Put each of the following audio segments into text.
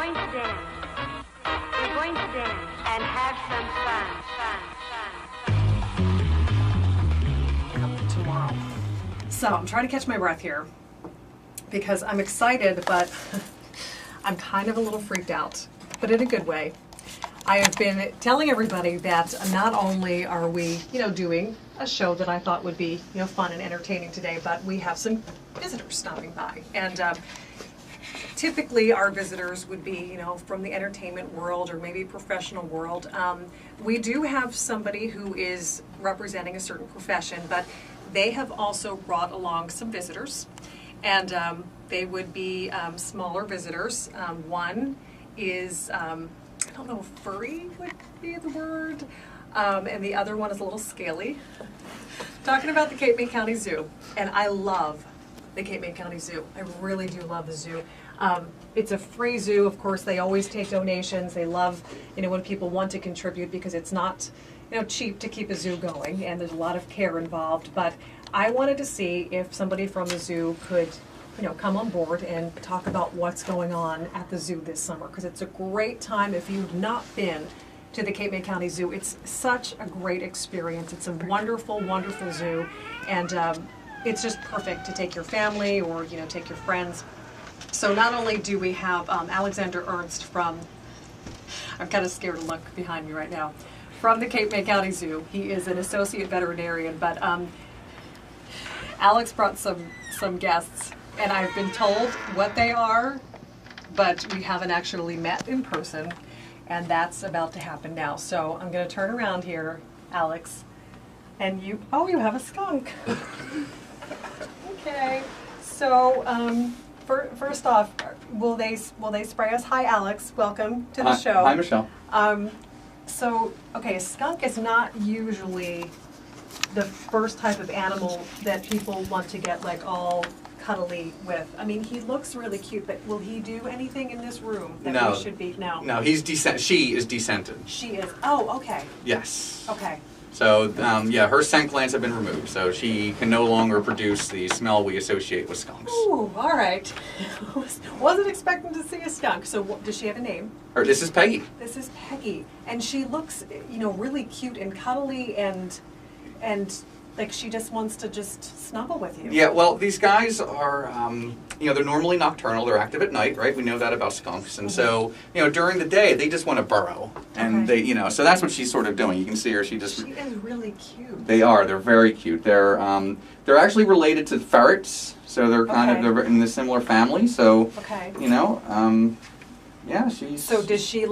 going to dance. We're going to dance and have some fun. Tomorrow. So I'm trying to catch my breath here because I'm excited, but I'm kind of a little freaked out, but in a good way. I have been telling everybody that not only are we, doing a show that I thought would be, fun and entertaining today, but we have some visitors stopping by. And typically our visitors would be, from the entertainment world or maybe professional world. We do have somebody who is representing a certain profession, but they have also brought along some visitors. And they would be smaller visitors. One is, I don't know if furry would be the word, and the other one is a little scaly. Talking about the Cape May County Zoo, and I love the Cape May County Zoo. I really do love the zoo. It's a free zoo, of course. They always take donations. They love, when people want to contribute because it's not, cheap to keep a zoo going, and there's a lot of care involved. But I wanted to see if somebody from the zoo could come on board and talk about what's going on at the zoo this summer, because it's a great time. If you've not been to the Cape May County Zoo, it's such a great experience. It's a wonderful, wonderful zoo, and it's just perfect to take your family or take your friends. So not only do we have Alex Earnst from, I'm kind of scared to look behind me right now, from the Cape May County Zoo. He is an associate veterinarian, but Alex brought some guests. And I've been told what they are, but we haven't actually met in person, and that's about to happen now. So I'm going to turn around here, Alex, and you have a skunk. Okay, so first off, will they spray us? Hi, Alex, welcome to the show. Hi, Michelle. So, okay, a skunk is not usually the first type of animal that people want to get all cuddly with. I mean, he looks really cute, but will he do anything in this room that we should be? No. No, she is decented. She is. Oh, okay. Yes. Okay. So, her scent glands have been removed, so she can no longer produce the smell we associate with skunks. Ooh, all right. Wasn't expecting to see a skunk. So, does she have a name? This is Peggy. This is Peggy, and she looks, really cute and cuddly and like she just wants to just snuggle with you. Yeah, well, these guys are, they're normally nocturnal. They're active at night, right? We know that about skunks. And so, during the day, they just want to burrow. And they, so that's what she's sort of doing. You can see her. She is really cute. They are. They're very cute. They're actually related to ferrets. So they're they're in the similar family. So, yeah, she's... So does she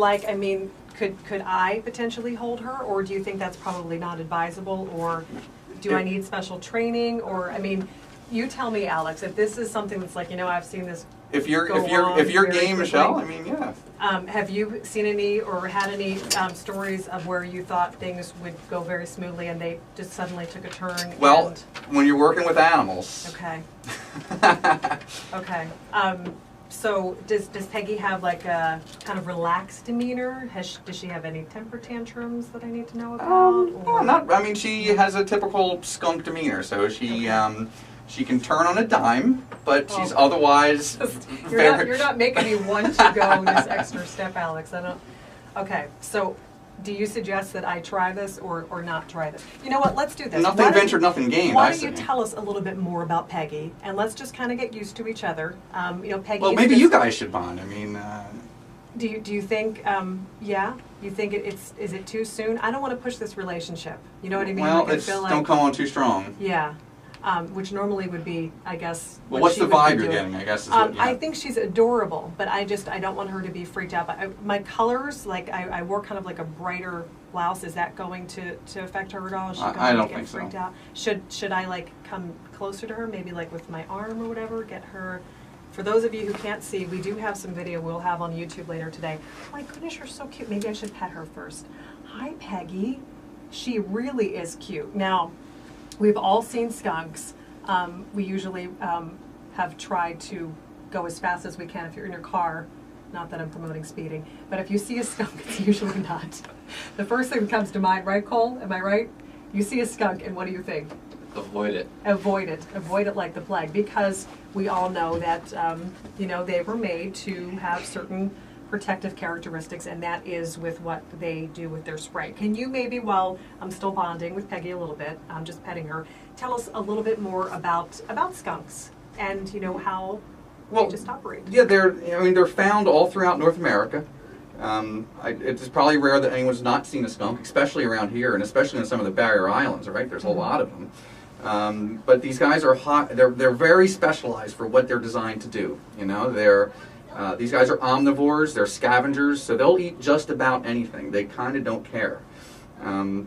could I potentially hold her? Or do you think that's probably not advisable? Or... do I need special training, or you tell me, Alex, if this is something that's I've seen this. If you're game, Michelle, yeah. Have you seen any or had any stories of where you thought things would go very smoothly and they just suddenly took a turn? Well, when you're working with animals. Okay. Okay. So does Peggy have a kind of relaxed demeanor? Does she have any temper tantrums that I need to know about? No, not. I mean, she has a typical skunk demeanor, so she she can turn on a dime, but she's otherwise. You're not making me want to go this extra step, Alex. I don't. Okay, so. Do you suggest that I try this or not try this? You know what? Let's do this. Nothing ventured, nothing gained. Why don't you tell us a little bit more about Peggy, and let's just kind of get used to each other. Peggy. Well, maybe you guys should bond. I mean. Do you think? Yeah. You think is it too soon? I don't want to push this relationship. You know what I mean? Well, don't come on too strong. Yeah. Which normally would be, I guess. Well, what's the vibe you're getting? I guess. Is what, I think she's adorable, but I don't want her to be freaked out. But my colors, I wore kind of a brighter blouse. Is that going to affect her at all? Is she going I don't to think get freaked out? Should I come closer to her, maybe with my arm or whatever, get her? For those of you who can't see, we do have some video we'll have on YouTube later today. Oh my goodness, you're so cute. Maybe I should pet her first. Hi, Peggy. She really is cute. Now. We've all seen skunks. We usually have tried to go as fast as we can if you're in your car. Not that I'm promoting speeding, but if you see a skunk, it's usually not. The first thing that comes to mind, right, Cole? Am I right? You see a skunk, and what do you think? Avoid it. Avoid it. Avoid it like the plague, because we all know that they were made to have certain protective characteristics, and that is with what they do with their spray. Can you maybe, while I'm still bonding with Peggy a little bit, I'm just petting her, tell us a little bit more about skunks and how they just operate? Yeah, they're found all throughout North America. It's probably rare that anyone's not seen a skunk, especially around here, and especially on some of the barrier islands. Right, there's a lot of them. But these guys are hot. They're very specialized for what they're designed to do. These guys are omnivores. They're scavengers, so they'll eat just about anything. They kind of don't care.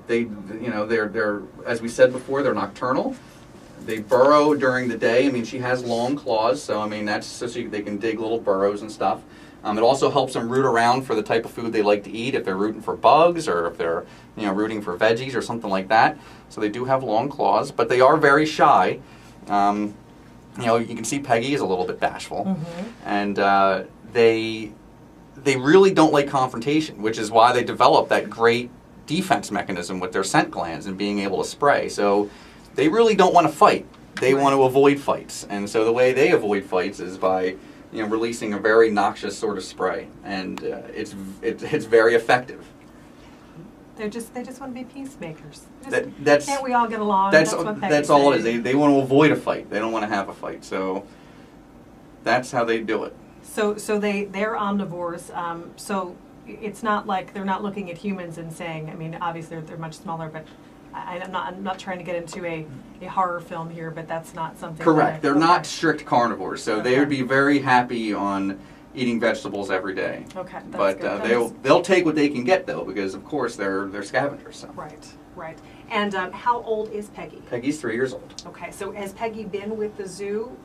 They're as we said before, they're nocturnal. They burrow during the day. I mean, she has long claws, so I mean that's so they can dig little burrows and stuff. It also helps them root around for the type of food they like to eat, if they're rooting for bugs or if they're rooting for veggies or something like that. So they do have long claws, but they are very shy. You can see Peggy is a little bit bashful, and they really don't like confrontation, which is why they develop that great defense mechanism with their scent glands and being able to spray. So they really don't want to fight. They want to avoid fights, and so the way they avoid fights is by releasing a very noxious sort of spray, and it's very effective. They just want to be peacemakers. Can't we all get along? That's all it is. They want to avoid a fight. They don't want to have a fight. So that's how they do it. So they're omnivores. So it's not like they're not looking at humans and saying. I mean, obviously they're much smaller, but I'm not trying to get into a horror film here, but that's not something. Correct. They're not strict carnivores, so they would be very happy on eating vegetables every day. Okay, that's but good. They'll take what they can get though, because of course they're scavengers. So. Right. And how old is Peggy? Peggy's 3 years old. Okay, so has Peggy been with the zoo?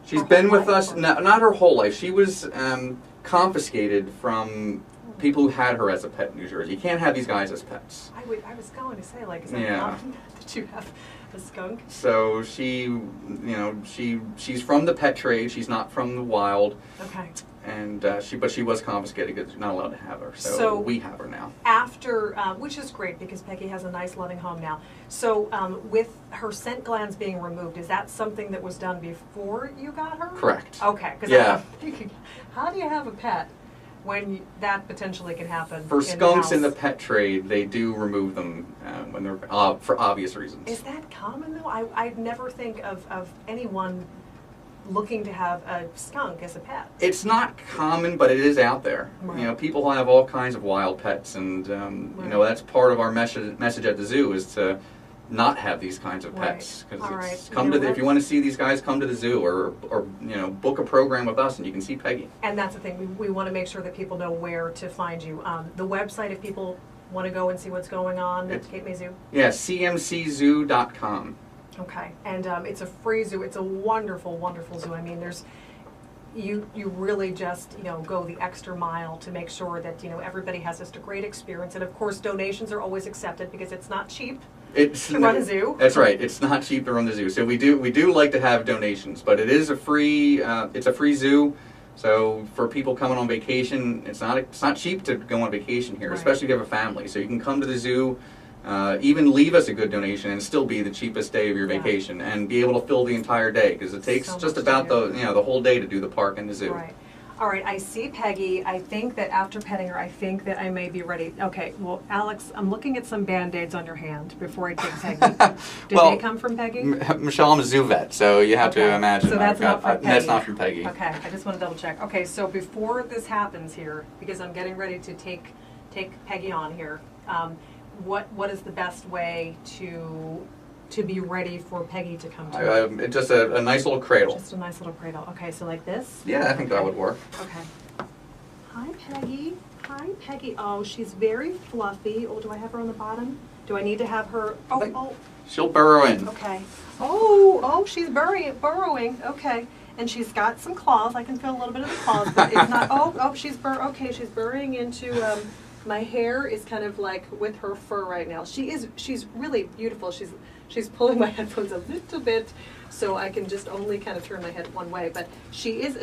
She's been with us not her whole life. She was confiscated from people who had her as a pet in New Jersey. You can't have these guys as pets. I was going to say, is that common that you have a skunk? So she's from the pet trade. She's not from the wild. Okay. And she was confiscated because you're not allowed to have her. So we have her now. After, which is great because Peggy has a nice loving home now. So with her scent glands being removed, is that something that was done before you got her? Correct. Okay. Because I'm thinking, how do you have a pet when that potentially can happen? For skunks in the pet trade, they do remove them when they're for obvious reasons. Is that common though? I'd never think of anyone looking to have a skunk as a pet. It's not common, but it is out there. Right. People have all kinds of wild pets, and that's part of our message at the zoo is to not have these kinds of pets. Because if you want to see these guys, come to the zoo or book a program with us, and you can see Peggy. And that's the thing. We want to make sure that people know where to find you. The website, if people want to go and see what's going on at Cape May Zoo. Yeah, cmczoo.com. Okay, and it's a free zoo. It's a wonderful, wonderful zoo. I mean, you really just go the extra mile to make sure that everybody has just a great experience. And of course, donations are always accepted because it's not cheap to run a zoo. That's right. It's not cheap to run the zoo. So we do like to have donations, but it is a free zoo. So for people coming on vacation, it's not cheap to go on vacation here, especially if you have a family. So you can come to the zoo. Even leave us a good donation and still be the cheapest day of your vacation and be able to fill the entire day because it takes just about the whole day to do the park and the zoo. Right. All right, I see Peggy. I think that after petting her, I think that I may be ready. Okay, well, Alex, I'm looking at some Band-Aids on your hand before I take Peggy. Did they come from Peggy? Michelle, I'm a zoo vet, so you have to imagine. So that's not from Peggy. That's not from Peggy. Okay, I just want to double check. Okay, so before this happens here, because I'm getting ready to take Peggy on here, what is the best way to be ready for Peggy to come to? Just a nice little cradle. Just a nice little cradle. Okay, so like this? Yeah, I think that would work. Okay. Hi, Peggy. Hi, Peggy. Oh, she's very fluffy. Oh, do I have her on the bottom? Do I need to have her? Oh. She'll burrow in. Okay. Oh, she's burrowing. Okay. And she's got some claws. I can feel a little bit of the claws, but it's not. She's burrowing into. My hair is kind of like with her fur right now. She's really beautiful. She's pulling my headphones a little bit, so I can just only kind of turn my head one way. But she is.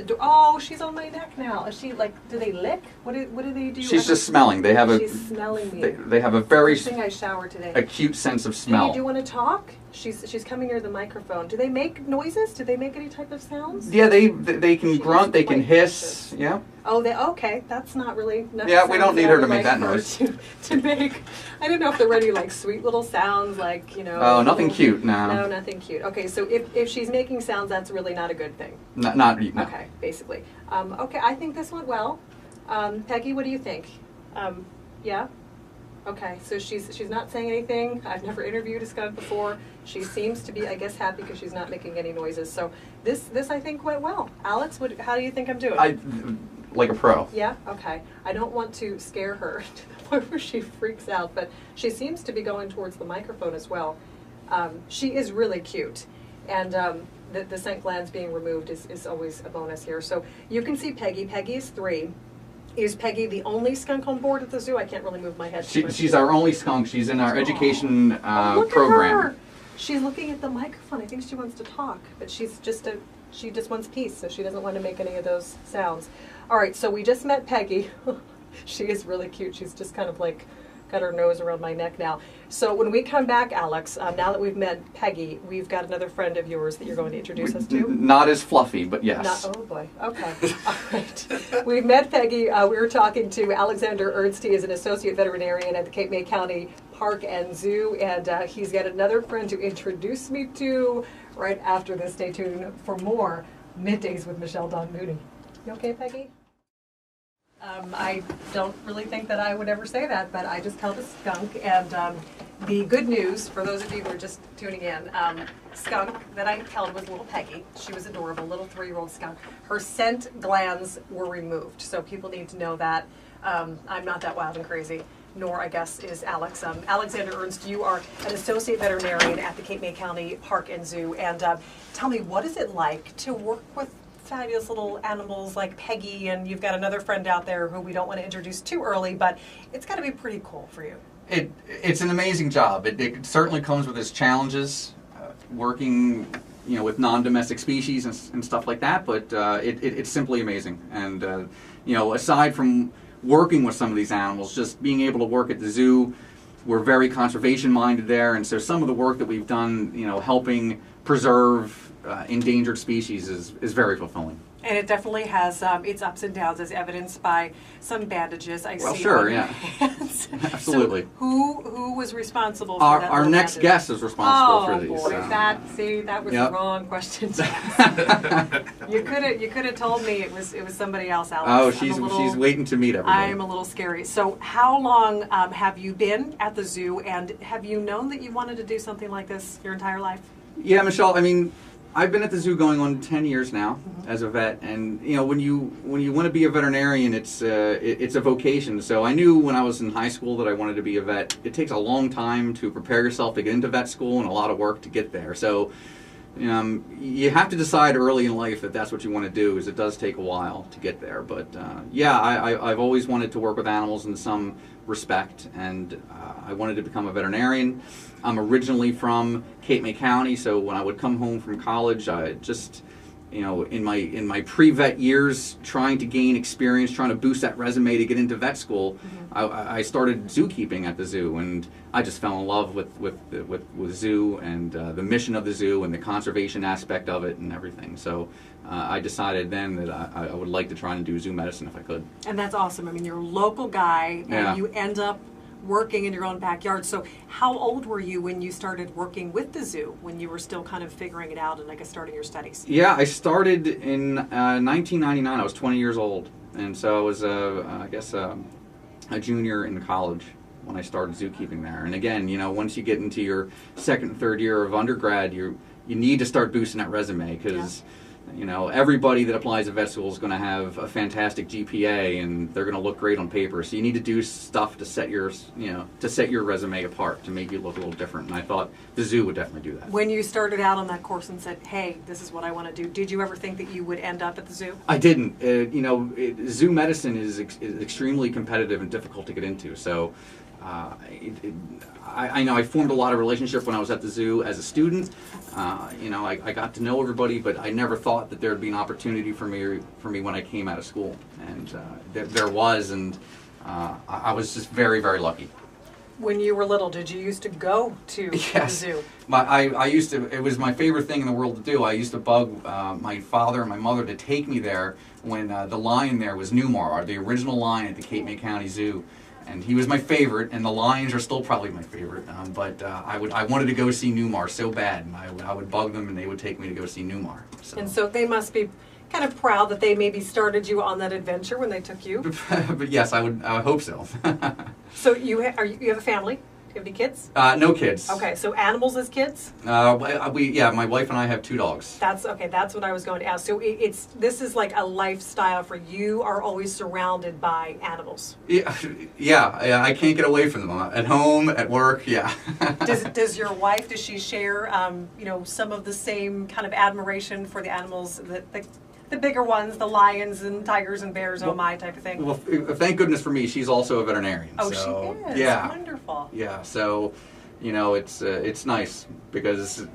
She's on my neck now. Is she like? Do they lick? What do they do? She's just smelling. She's smelling me. They have a very I showered today. Acute sense of smell. Do you want to talk? She's coming near the microphone. Do they make noises? Do they make any type of sounds? Yeah, they can grunt. They can hiss. Yeah. Oh, okay. That's not really. Yeah, we don't need her to make that noise. To make, I don't know if they're ready like sweet little sounds, like Oh, nothing cute. No. No, nothing cute. Okay, so if she's making sounds, that's really not a good thing. No. Okay, basically. Okay, I think this went well. Peggy, what do you think? Yeah. Okay, so she's not saying anything. I've never interviewed a skunk before. She seems to be, I guess, happy because she's not making any noises. So this I think went well. Alex, how do you think I'm doing? Like a pro. Yeah? Okay. I don't want to scare her to the point where she freaks out, but she seems to be going towards the microphone as well. She is really cute. And the scent glands being removed is always a bonus here. So you can see Peggy. Peggy is 3. Is Peggy the only skunk on board at the zoo? I can't really move my head. She's our only skunk. She's in our education look program. At her. She's looking at the microphone. I think she wants to talk, but she just wants peace, so she doesn't want to make any of those sounds. All right, so we just met Peggy. She is really cute. She's just kind of like got her nose around my neck now. So when we come back, Alex, now that we've met Peggy, we've got another friend of yours that you're going to introduce us to. Not as fluffy, but yes. Oh boy. Okay. All right. We've met Peggy. We were talking to Alexander Earnst. He is an associate veterinarian at the Cape May County Park and Zoo, and he's got another friend to introduce me to right after this. Stay tuned for more Middays with Michelle Dawn Mooney. You okay, Peggy? I don't really think that I would ever say that, but I just held a skunk, and the good news, for those of you who are just tuning in, skunk that I held was little Peggy. She was adorable, little 3-year-old skunk. Her scent glands were removed, so people need to know that. I'm not that wild and crazy, nor, I guess, is Alex. Alexander Earnst, you are an associate veterinarian at the Cape May County Park and Zoo, and tell me, what is it like to work with fabulous little animals like Peggy, and you've got another friend out there who we don't want to introduce too early, but it's got to be pretty cool for you. It's an amazing job. It certainly comes with its challenges, working with non-domestic species and stuff like that, but it's simply amazing. And aside from working with some of these animals, just being able to work at the zoo, we're very conservation minded there, and so some of the work that we've done, helping preserve endangered species is very fulfilling. And it definitely has its ups and downs, as evidenced by some bandages I see sure, on your yeah. hands. Absolutely. So who was responsible for that? Our next bandage? guest is responsible for these. Oh boy, that was Yep. the wrong question to ask. You could have told me it was somebody else, Alex. Oh, she's waiting to meet everybody. I'm a little scary. So how long have you been at the zoo, and have you known that you wanted to do something like this your entire life? Yeah, Michelle, I've been at the zoo going on 10 years now as a vet, and when you want to be a veterinarian, it's a vocation. So I knew when I was in high school that I wanted to be a vet. It takes a long time to prepare yourself to get into vet school and a lot of work to get there. So you have to decide early in life that that's what you want to do, because it does take a while to get there. But I've always wanted to work with animals in some respect, and I wanted to become a veterinarian. I'm originally from Cape May County, so when I would come home from college, I just, in my pre-vet years, trying to gain experience, trying to boost that resume to get into vet school, I started zookeeping at the zoo, and I just fell in love with zoo and the mission of the zoo and the conservation aspect of it and everything. So I decided then that I would like to try and do zoo medicine if I could. And that's awesome. You're a local guy, and you end up working in your own backyard. So how old were you when you started working with the zoo, when you were still kind of figuring it out and, I guess, starting your studies? Yeah, I started in 1999. I was 20 years old, and so I was, a junior in college when I started zookeeping there. And again, once you get into your second and third year of undergrad, you need to start boosting that resume, because everybody that applies to vet school is going to have a fantastic GPA, and they're going to look great on paper. So you need to do stuff to set your resume apart, to make you look a little different. And I thought the zoo would definitely do that. When you started out on that course and said, "Hey, this is what I want to do," did you ever think that you would end up at the zoo? I didn't. Zoo medicine is extremely competitive and difficult to get into. So I know I formed a lot of relationship when I was at the zoo as a student. I got to know everybody, but I never thought that there would be an opportunity for me when I came out of school, and there was, and I was just very, very lucky. when you were little, did you used to go to the Yes. zoo? I used to, it was my favorite thing in the world to do. I used to bug my father and my mother to take me there when the lion there was Newmar, the original lion at the Cape May County Zoo. And he was my favorite, and the lions are still probably my favorite. But I wanted to go see Newmar so bad, and I would bug them, and they would take me to go see Newmar. And so they must be kind of proud that they maybe started you on that adventure when they took you. But yes, I would hope so. So you have a family? Do you have any kids? No kids. Okay, so animals as kids? My wife and I have 2 dogs. That's okay. That's what I was going to ask. So this is like a lifestyle for you. You are always surrounded by animals. Yeah, I can't get away from them. At home, at work, yeah. Does your wife, does she share some of the same kind of admiration for the animals, the bigger ones, the lions and tigers and bears, oh my type of thing? Well, thank goodness for me, she's also a veterinarian. Oh, so, she is. Yeah. Wonderful. Yeah, so it's nice because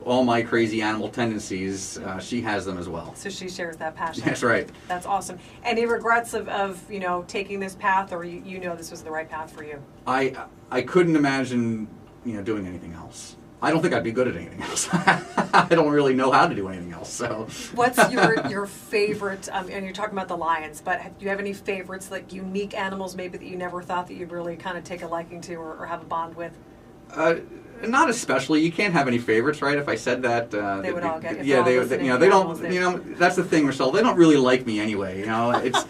all my crazy animal tendencies, she has them as well. So she shares that passion. That's right. That's awesome. Any regrets of taking this path, or you know this was the right path for you? I couldn't imagine doing anything else. I don't think I'd be good at anything else. I don't really know how to do anything else. So, what's your favorite? And you're talking about the lions, but do you have any favorites, like unique animals, maybe that you never thought that you'd really kind of take a liking to or have a bond with? Not especially. You can't have any favorites, right? If I said that, they would all get. Yeah, they don't. That's the thing, Michelle. They don't really like me anyway. It's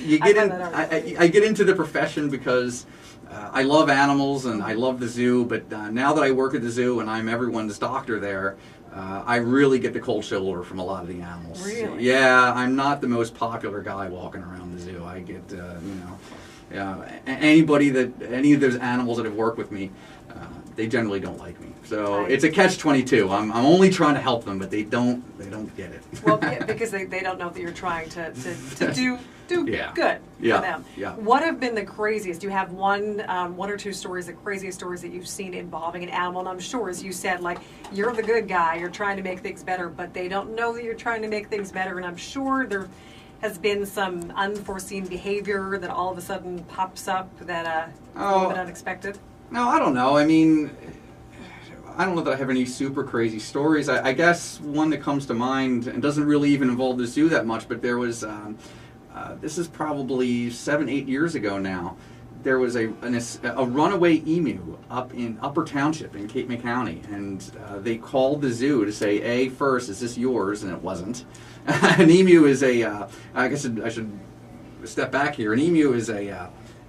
you get in. I get into the profession because. I love animals and I love the zoo, but now that I work at the zoo and I'm everyone's doctor there, I really get the cold shoulder from a lot of the animals. Really? Yeah, I'm not the most popular guy walking around the zoo. I get, any of those animals that have worked with me, they generally don't like me. So it's a catch-22. I'm only trying to help them, but they don't get it. Well, because they don't know that you're trying to do good for them. Yeah. What have been the craziest? Do you have one or two stories, the craziest stories that you've seen involving an animal? And I'm sure, as you said, like, you're the good guy, you're trying to make things better, but they don't know that you're trying to make things better. And I'm sure there has been some unforeseen behavior that all of a sudden pops up that a little bit unexpected. No, I don't know. I mean, I don't know that I have any super crazy stories. I guess one that comes to mind, and doesn't really even involve the zoo that much, but there was, this is probably 7-8 years ago now, there was a runaway emu up in Upper Township in Cape May County, and they called the zoo to say, first, is this yours? And it wasn't. An emu is I guess I should step back here. An emu is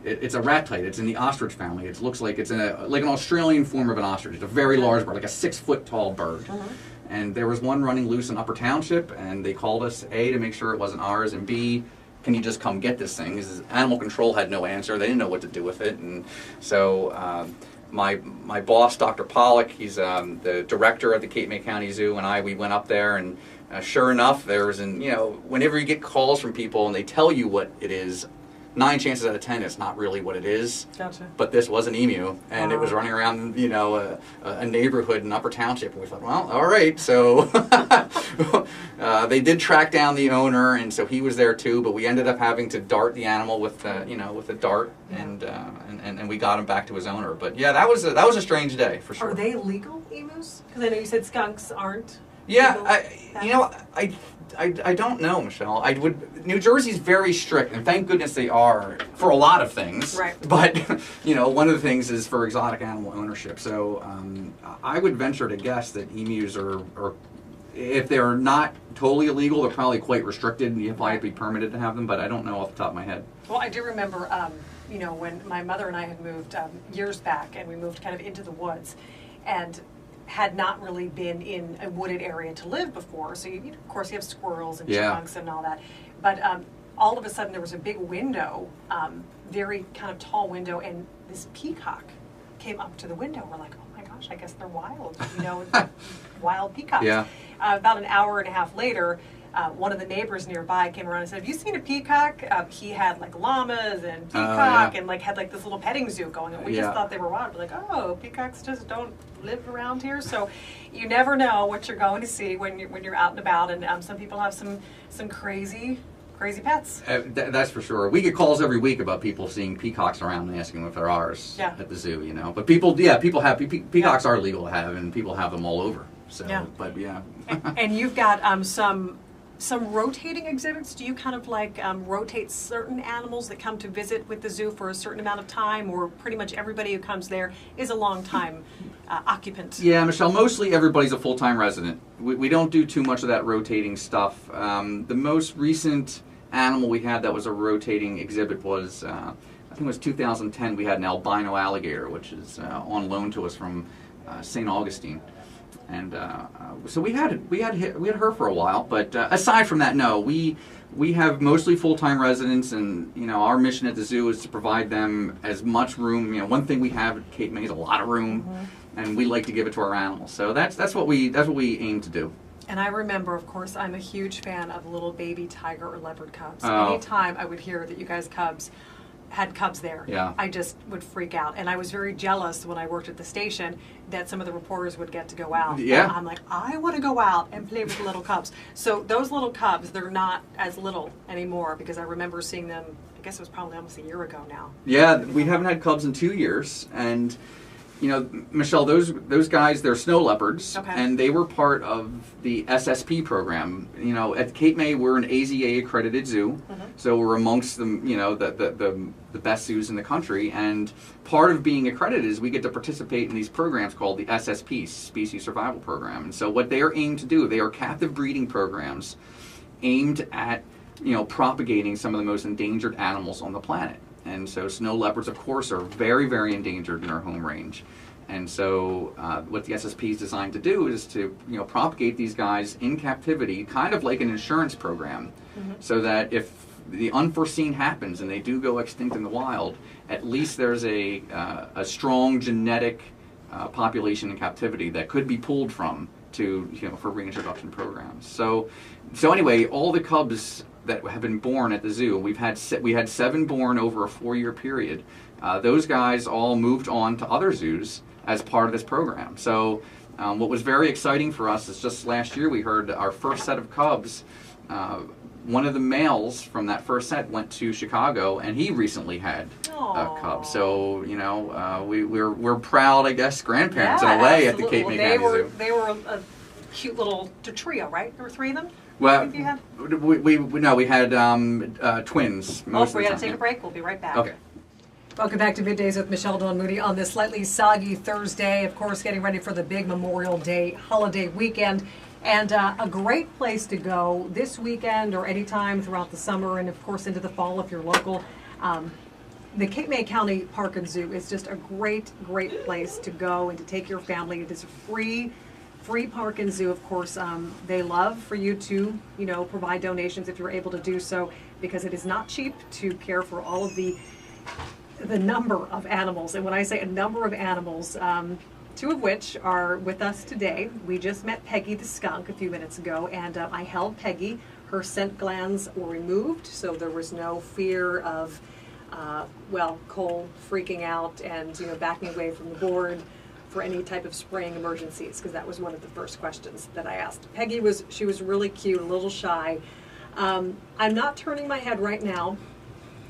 it's a rat-tite. It's in the ostrich family. It looks like it's like an Australian form of an ostrich. It's a very large bird, like a 6-foot-tall bird. Mm-hmm. And there was one running loose in Upper Township, and they called us, A, to make sure it wasn't ours, and B, can you just come get this thing? Because animal control had no answer. They didn't know what to do with it. And so my boss, Dr. Pollock, he's the director at the Cape May County Zoo, and we went up there, and sure enough, there was whenever you get calls from people and they tell you what it is, 9 chances out of 10 it's not really what it is. Gotcha. But this was an emu, and it was running around a neighborhood in Upper Township, and we thought, well, all right. So they did track down the owner, and so he was there too, but we ended up having to dart the animal with a dart, and we got him back to his owner. But yeah, that was a strange day for sure. Are they legal emus? Because I know you said skunks aren't. Yeah, I don't know, Michelle. New Jersey's very strict, and thank goodness they are for a lot of things. Right. But one of the things is for exotic animal ownership. So I would venture to guess that emus are, if they're not totally illegal, they're probably quite restricted, and you probably have to be permitted to have them. But I don't know off the top of my head. Well, I do remember, when my mother and I had moved years back, and we moved kind of into the woods, and had not really been in a wooded area to live before. So, of course, you have squirrels and chipmunks and all that. But all of a sudden, there was a big window, very kind of tall window, and this peacock came up to the window. We're like, oh my gosh, I guess they're wild, wild peacocks. Yeah. About an hour and a half later, one of the neighbors nearby came around and said, have you seen a peacock? He had like llamas and peacock and had like this little petting zoo going, and we just thought they were wild. We're like, oh, peacocks just don't live around here. So you never know what you're going to see when you're out and about, and some people have some crazy crazy pets. That's for sure. We get calls every week about people seeing peacocks around and asking them if they're ours at the zoo, you know. But people have peacocks are legal to have, and people have them all over. So, but yeah. And you've got some rotating exhibits. Do you kind of like rotate certain animals that come to visit with the zoo for a certain amount of time, or pretty much everybody who comes there is a long time occupant? Yeah, Michelle, mostly everybody's a full-time resident. We don't do too much of that rotating stuff. The most recent animal we had that was a rotating exhibit was, I think it was 2010, we had an albino alligator, which is on loan to us from St. Augustine. And so we had her for a while, but aside from that, no, we have mostly full-time residents, and you know our mission at the zoo is to provide them as much room. You know, one thing we have at Cape May is a lot of room, and we like to give it to our animals. So that's what we aim to do. And I remember, of course, I'm a huge fan of little baby tiger or leopard cubs. Oh. Anytime I would hear that you guys had cubs there, I just would freak out. And I was very jealous when I worked at the station that some of the reporters would get to go out. Yeah. And I'm like, I want to go out and play with the little cubs. So those little cubs, they're not as little anymore, because I remember seeing them, I guess it was probably almost a year ago now. Yeah, we haven't had cubs in 2 years, and you know, Michelle, those guys, they're snow leopards, and they were part of the SSP program. You know, at Cape May, we're an AZA accredited zoo, so we're amongst the the best zoos in the country. And part of being accredited is we get to participate in these programs called the SSP, Species Survival Program. And so what they are aimed to do, they are captive breeding programs aimed at propagating some of the most endangered animals on the planet. And so snow leopards, of course, are very, very endangered in our home range. And so what the SSP is designed to do is to propagate these guys in captivity, kind of like an insurance program, so that if the unforeseen happens and they do go extinct in the wild, at least there's a strong genetic population in captivity that could be pulled from for reintroduction programs. So anyway, all the cubs that have been born at the zoo, we had 7 born over a 4-year period. Those guys all moved on to other zoos as part of this program. So what was very exciting for us is just last year we heard our first set of cubs. One of the males from that first set went to Chicago, and he recently had a cub. So we're proud, I guess, grandparents in a way at the Cape May County Zoo. They were a cute little trio, right? There were 3 of them. Well, we had twins. We got to take a break. We'll be right back. Okay. Welcome back to Middays with Michelle Dawn Mooney on this slightly soggy Thursday. Of course, getting ready for the big Memorial Day holiday weekend. And a great place to go this weekend or anytime throughout the summer, and of course into the fall if you're local. The Cape May County Park and Zoo is just a great, great place to go and to take your family. It is a free park and zoo, of course. They love for you to, provide donations if you're able to do so, because it is not cheap to care for all of the number of animals. And when I say a number of animals, 2 of which are with us today. We just met Peggy the skunk a few minutes ago, and I held Peggy. Her scent glands were removed, so there was no fear of, Cole freaking out and backing away from the board for any type of spraying emergencies, because that was one of the first questions that I asked. Peggy was really cute, a little shy. I'm not turning my head right now.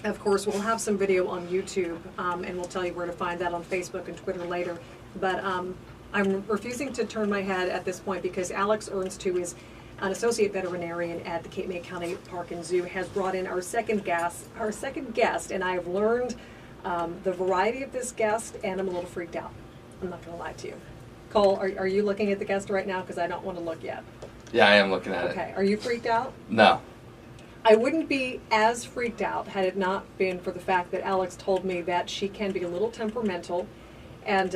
Of course, we'll have some video on YouTube, and we'll tell you where to find that on Facebook and Twitter later. But I'm refusing to turn my head at this point because Alex Earnst, who is an associate veterinarian at the Cape May County Park and Zoo, has brought in our second guest, and I have learned the variety of this guest, and I'm a little freaked out. I'm not going to lie to you. Cole, are you looking at the guest right now? Because I don't want to look yet. Yeah, I am looking at it. Okay. Are you freaked out? No. I wouldn't be as freaked out had it not been for the fact that Alex told me that she can be a little temperamental. And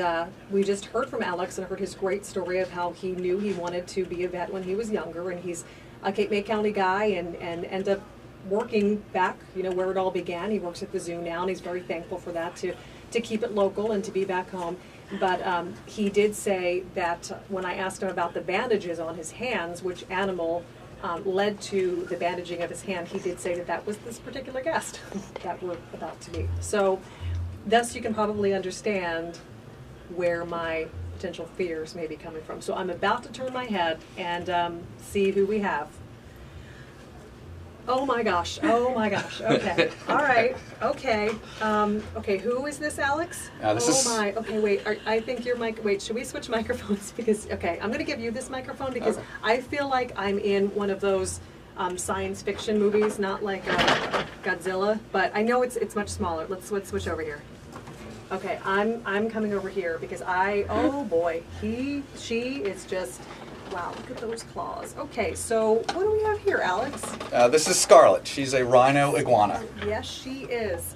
we just heard from Alex and heard his great story of how he knew he wanted to be a vet when he was younger. And he's a Cape May County guy and ended up working back, where it all began. He works at the zoo now, and he's very thankful for that, to keep it local and to be back home. But he did say that when I asked him about the bandages on his hands, which animal led to the bandaging of his hand, he did say that was this particular guest that we're about to meet. So thus you can probably understand where my potential fears may be coming from. So I'm about to turn my head and see who we have. Oh my gosh. Oh my gosh. Okay. All right. Okay. Okay. Who is this, Alex? This oh is- my. Okay. Wait. I think your mic. Wait. Should we switch microphones? Because okay, I'm gonna give you this microphone because Okay. I feel like I'm in one of those science fiction movies, not like Godzilla, but I know it's much smaller. Let's switch over here. Okay. I'm coming over here because oh boy, she is just. Wow, look at those claws. Okay, so what do we have here, Alex? This is Scarlett. She's a rhino iguana. Yes, she is.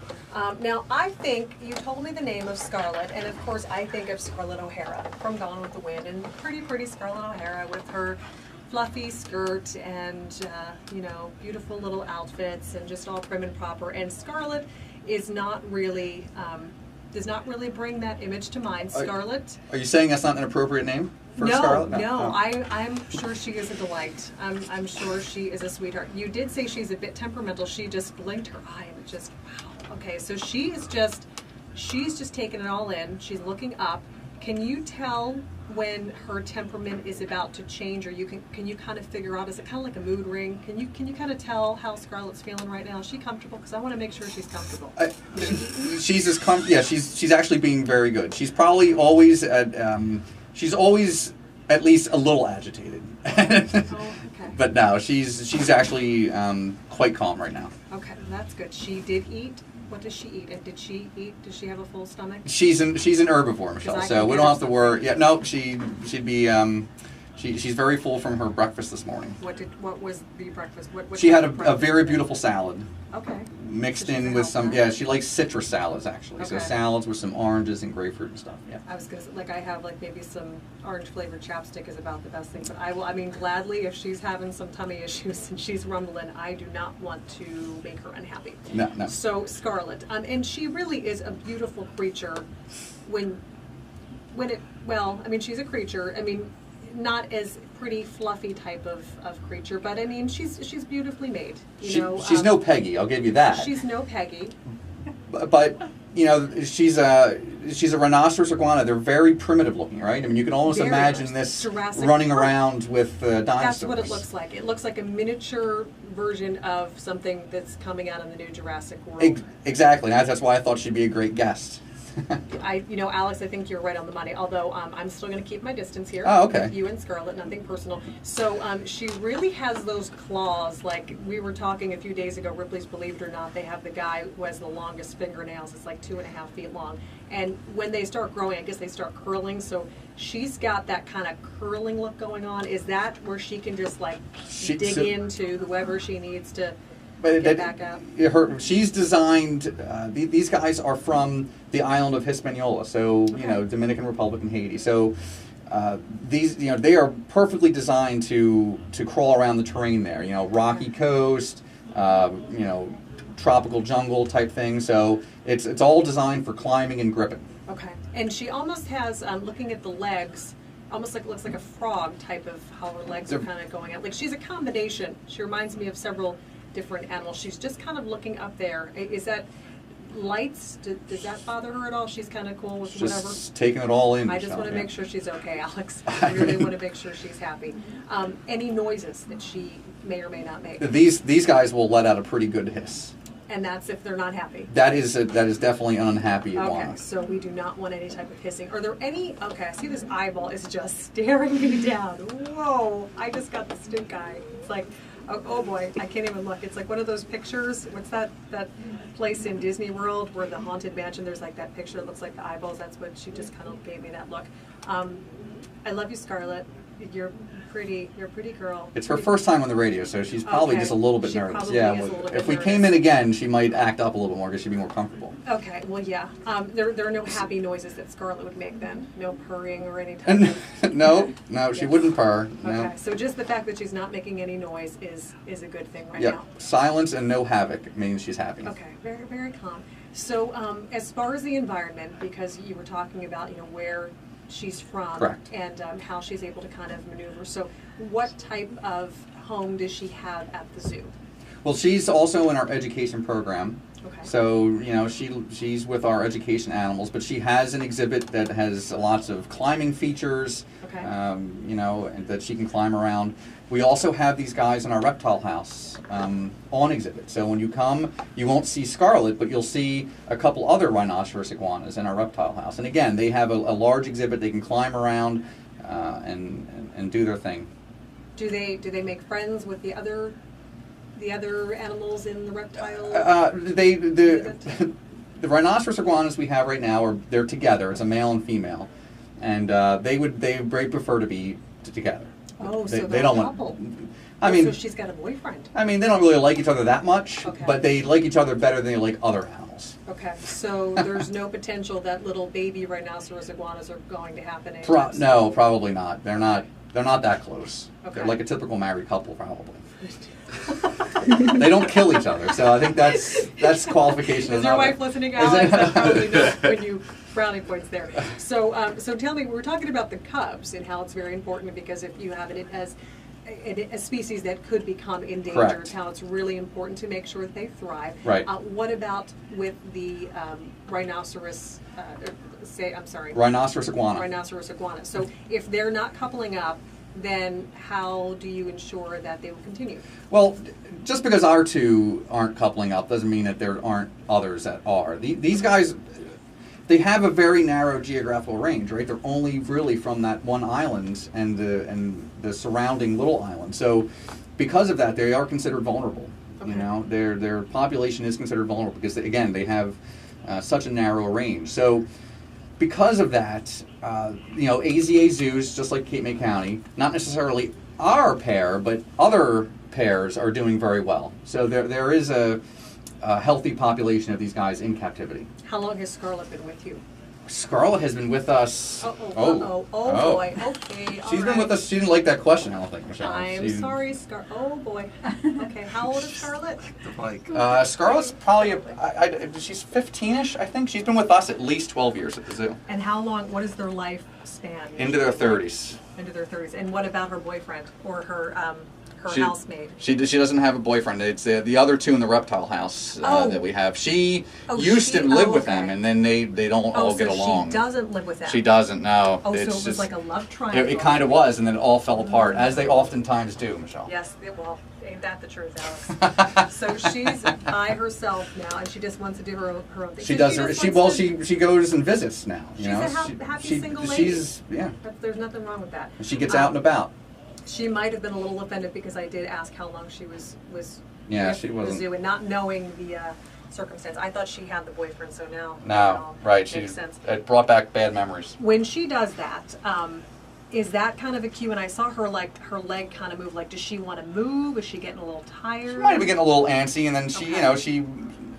Now, I think you told me the name of Scarlett, and of course, I think of Scarlett O'Hara from Gone with the Wind, and pretty Scarlett O'Hara with her fluffy skirt and beautiful little outfits and just all prim and proper. And Scarlett is not really does not really bring that image to mind. Scarlett. Are you saying that's not an appropriate name for No, Scarlett? no. I'm sure she is a delight. I'm sure she is a sweetheart. You did say she's a bit temperamental. She just blinked her eye and it just, wow. Okay, so she's just taking it all in. She's looking up. Can you tell when her temperament is about to change, or can you kind of figure out, is it kind of like a mood ring? Can you kind of tell how Scarlett's feeling right now? Is she comfortable? Because I want to make sure she's comfortable. Yeah, she's actually being very good. She's probably always she's always at least a little agitated. Oh, okay. But no, she's actually quite calm right now. Okay, that's good. She did eat. What does she eat? And did she eat? Does she have a full stomach? She's an herbivore, Michelle. So we don't have to worry. Yeah, no, she'd be she's very full from her breakfast this morning. What was the breakfast? What She had kind of a breakfast? very beautiful salad. Okay. Mixed So she's in a with health some, nut. yeah, she likes citrus salads actually. So Okay. salads with some oranges and grapefruit and stuff. Yeah. I was gonna say, I have maybe some orange flavored chapstick is about the best thing, but I mean gladly if she's having some tummy issues and she's rumbling, I do not want to make her unhappy. No. So Scarlett, and she really is a beautiful creature. She's a creature. I mean, not as pretty fluffy type of creature, but I mean she's beautifully made. She's no Peggy, I'll give you that. She's no Peggy. But she's a rhinoceros iguana. They're very primitive looking, right? I mean, you can almost Very imagine much this Jurassic running Park. around with dinosaurs. That's what it looks like. It looks like a miniature version of something that's coming out in the new Jurassic World. Exactly. That's why I thought she'd be a great guest. Alex, I think you're right on the money. Although I'm still going to keep my distance here. Oh, okay. With you and Scarlett, nothing personal. So she really has those claws. Like we were talking a few days ago, Ripley's Believe It or Not, they have the guy who has the longest fingernails. It's like 2.5 feet long. And when they start growing, I guess they start curling. So she's got that kind of curling look going on. Is that where she can just dig into whoever she needs to? Get back up. She's designed. These guys are from the island of Hispaniola, so Okay. Dominican Republic and Haiti. So they are perfectly designed to crawl around the terrain there. Rocky coast, tropical jungle type thing. So it's all designed for climbing and gripping. Okay, and she almost has, looking at the legs, almost looks like a frog type of how her legs are kind of going out. Like she's a combination. She reminds me of several different animals. She's just kind of looking up there. Is that lights? Does that bother her at all? She's kind of cool with whatever. Just taking it all in. I just want to make sure she's okay, Alex. I really want to make sure she's happy. Any noises that she may or may not make? These guys will let out a pretty good hiss. And that's if they're not happy. That is definitely an unhappy iguana. Okay, so we do not want any type of hissing. Are there any? Okay, I see this eyeball is just staring me down. Whoa! I just got the stink eye. It's like, oh boy, I can't even look. It's like one of those pictures. What's that place in Disney World where the Haunted Mansion? There's like that picture that looks like the eyeballs. That's what she just kind of gave me that look. I love you, Scarlett. You're pretty. You're a pretty girl. It's her first time on the radio, so she's probably Okay. just a little bit She nervous. probably Yeah, is a little bit if we nervous. came in again, she might act up a little bit more because she'd be more comfortable. Okay, well, yeah. There are no happy noises that Scarlett would make then? No purring or anything? And no, she wouldn't purr. No. Okay, so just the fact that she's not making any noise is a good thing right Yep. now. Silence and no havoc means she's happy. Okay, very, very calm. So as far as the environment, because you were talking about, where she's from Correct. and how she's able to kind of maneuver. So what type of home does she have at the zoo? Well, she's also in our education program. Okay. So, she's with our education animals, but she has an exhibit that has lots of climbing features, Okay. and that she can climb around. We also have these guys in our reptile house on exhibit. So when you come, you won't see Scarlett, but you'll see a couple other rhinoceros iguanas in our reptile house. And again, they have a large exhibit. They can climb around and do their thing. Do they make friends with the other animals in the reptile? The rhinoceros iguanas we have right now they're together. It's a male and female, and they very prefer to be together. Oh, so they they're don't a couple. Want. So she's got a boyfriend. I mean, they don't really like each other that much, Okay. but they like each other better than they like other animals. Okay, so there's no potential that little baby rhinoceros iguanas are going to happen anytime soon? No, probably not. They're not that close. Okay. They're like a typical married couple, probably. They don't kill each other, so I think that's qualification. Is your wife listening, Alex? I probably know when you brownie points there. So, so tell me, we're talking about the cubs and how it's very important because if you have it as a species that could become endangered, Correct. how it's really important to make sure that they thrive. Right. What about with the rhinoceros? Rhinoceros iguana. Rhinoceros iguana. So, if they're not coupling up, then how do you ensure that they will continue? Well, just because our two aren't coupling up doesn't mean that there aren't others that are. These guys, they have a very narrow geographical range, right? They're only really from that one island and the surrounding little island. So, because of that, they are considered vulnerable. Okay. You know, their population is considered vulnerable because again they have such a narrow range. So, because of that, AZA zoos, just like Cape May County, not necessarily our pair, but other pairs are doing very well. So there is a healthy population of these guys in captivity. How long has Scarlett been with you? Scarlett has been with us. Oh boy. Okay. She's been with us. She didn't like that question, I don't think, Michelle. I'm sorry, Oh boy. Okay. How old is Scarlett? Scarlett's probably she's 15ish, I think. She's been with us at least 12 years at the zoo. And how long? What is their lifespan? Into their 30s. Into their 30s. And what about her boyfriend or her She- housemaid? She doesn't have a boyfriend. It's the other two in the reptile house that we have. She used to live with them, and then they don't all get along. She doesn't live with them. She doesn't. No. Oh, It's so it was just, like a love triangle. it kind of was, and then it all fell apart, as they oftentimes do, Michelle. Yes. Well, ain't that the truth, Alex? So she's by herself now, and she just wants to do her own thing. She So does. just She goes and visits now. She's a happy single lady. There's nothing wrong with that. She gets out and about. She might have been a little offended because I did ask how long she was Yeah, with she the wasn't. zoo and not knowing the circumstance. I thought she had the boyfriend, so now No, right. makes sense. It brought back bad memories. When she does that, is that kind of a cue? And I saw her her leg kind of move. Like, does she want to move? Is she getting a little tired? She might have been getting a little antsy, and then Okay. she.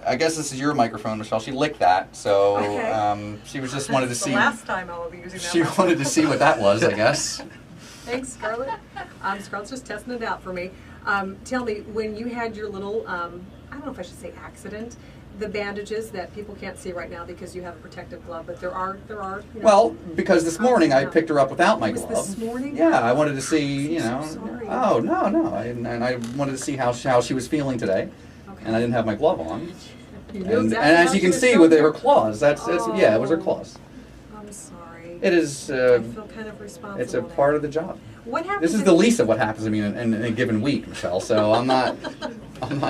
I guess this is your microphone, Michelle. She licked that, so Okay. she was just wanted to That's see. the last time I will be using that. She microphone. wanted to see what that was, I guess. Thanks, Scarlett. Scarlett's just testing it out for me. Tell me, when you had your little, I don't know if I should say accident, the bandages that people can't see right now because you have a protective glove, but there are. Well, because this morning I picked her up without my It was glove. this morning? Yeah, I wanted to see, I'm so sorry. Oh, no. And I wanted to see how she was feeling today, Okay. and I didn't have my glove on. You knew And exactly as how you she can was see feeling? with her claws, yeah, it was her claws. I'm sorry. It is. I feel kind of responsible. It's a part of the job. What happens? This is if- the least of what happens to me in a given week, Michelle. So I'm not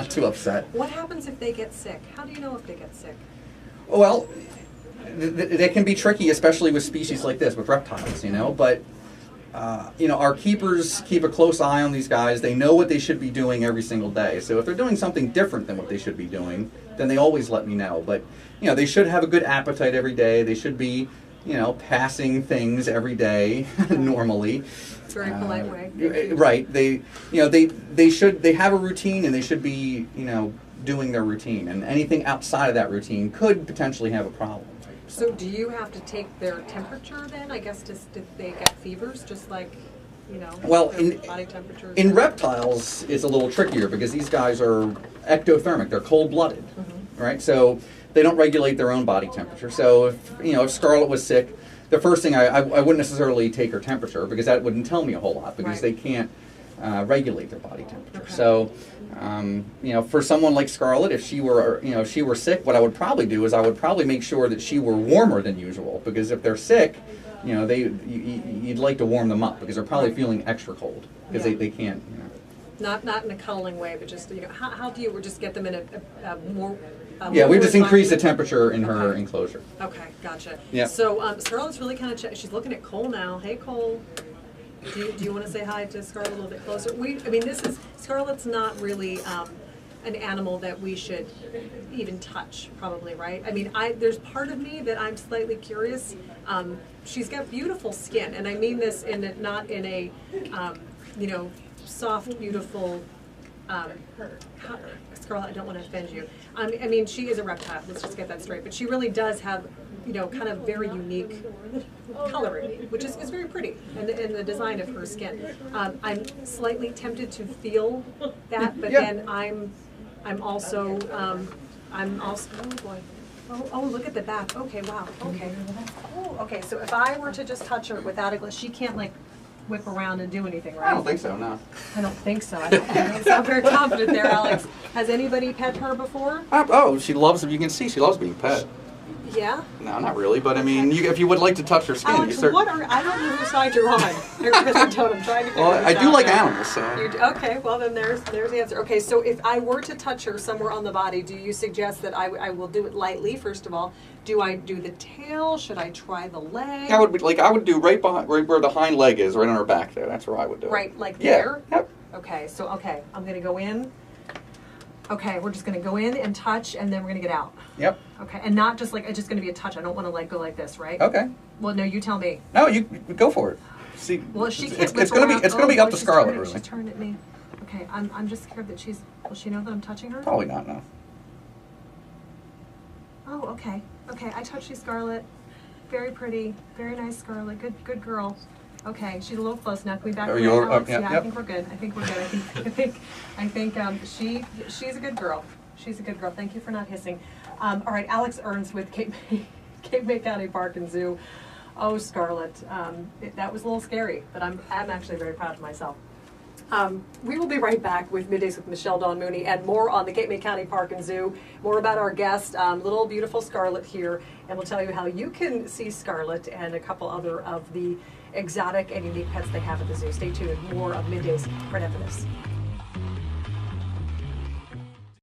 too upset. What happens if they get sick? How do you know if they get sick? Well, they can be tricky, especially with species like this, with reptiles. But our keepers keep a close eye on these guys. They know what they should be doing every single day. So if they're doing something different than what they should be doing, then they always let me know. But they should have a good appetite every day. They should be passing things every day normally. Very polite way. Right. They have a routine, and they should be doing their routine. And anything outside of that routine could potentially have a problem. So do you have to take their temperature then? I guess did they get fevers just like Well, their body temperatures? in reptiles, it's a little trickier because these guys are ectothermic. They're cold-blooded, right? So they don't regulate their own body temperature. So if Scarlett was sick, the first thing I wouldn't necessarily take her temperature because that wouldn't tell me a whole lot because Right. they can't regulate their body temperature. Okay. So for someone like Scarlett, if she were sick, what I would probably do is I would probably make sure that she were warmer than usual because if they're sick, you know, you'd like to warm them up because they're probably feeling extra cold because Yeah. they can't, you know. Not in a cuddling way, but just, you know, how do you just get them in a more... Yeah, we more just increased the environment? temperature in her Okay. enclosure. Okay, gotcha. Yeah. So Scarlett's really kind of, she's looking at Cole now. Hey, Cole. Do you want to say hi to Scarlett a little bit closer? Scarlett's not really an animal that we should even touch, probably, right? I mean, there's part of me that I'm slightly curious. She's got beautiful skin, and I mean this not in a, you know, soft, beautiful, Scarlett, I don't want to offend you. I mean, she is a reptile, let's just get that straight, but she really does have, you know, kind of very unique coloring, which is very pretty, and the design of her skin. I'm slightly tempted to feel that, but Yeah. then I'm also, oh boy. Oh, look at the back. Okay, wow, okay. Oh, okay, so if I were to just touch her without a glass, she can't like whip around and do anything, right? I don't think so, no. I don't think so. I don't sound very confident there, Alex. Has anybody pet her before? She loves, you can see, she loves being pet. Yeah? No, not really, but I mean, if you would like to touch her skin, Alex, I don't know whose side you're on. I really don't. I'm trying to figure Well, this I do out like now. animals, so. Okay, well then there's the answer. Okay, so if I were to touch her somewhere on the body, do you suggest that I will do it lightly, first of all? Do I do the tail? Should I try the leg? I would do right where the hind leg is, right on her back there. That's where I would do it. Right, like Yeah. there? Yep. Okay, I'm going to go in. Okay, we're just going to go in and touch, and then we're going to get out. Yep. Okay, and not just like, it's just going to be a touch. I don't want to like go like this, right? Okay. Well, no, you tell me. No, you go for it. See, Well, she can't it's whip gonna around. be up to she's Scarlett, turning- really. She's turned at me. Okay, I'm just scared that will she know that I'm touching her? Probably not. No. Oh, okay. Okay, I touched you, Scarlett. Very pretty, very nice, Scarlett. Good girl. Okay, she's a little close now. Can we back Oh, away, you're Alex? up, Yeah, I yep. think we're good. I think we're good. I think she's a good girl. She's a good girl. Thank you for not hissing. All right, Alex Earnst with Cape May County Park and Zoo. Oh, Scarlett, that was a little scary, but I'm actually very proud of myself. We will be right back with Middays with Michelle Dawn Mooney and more on the Cape May County Park and Zoo, more about our guest, little beautiful Scarlett here, and we'll tell you how you can see Scarlett and a couple other of the exotic and unique pets they have at the zoo. Stay tuned. More of Middays right after this.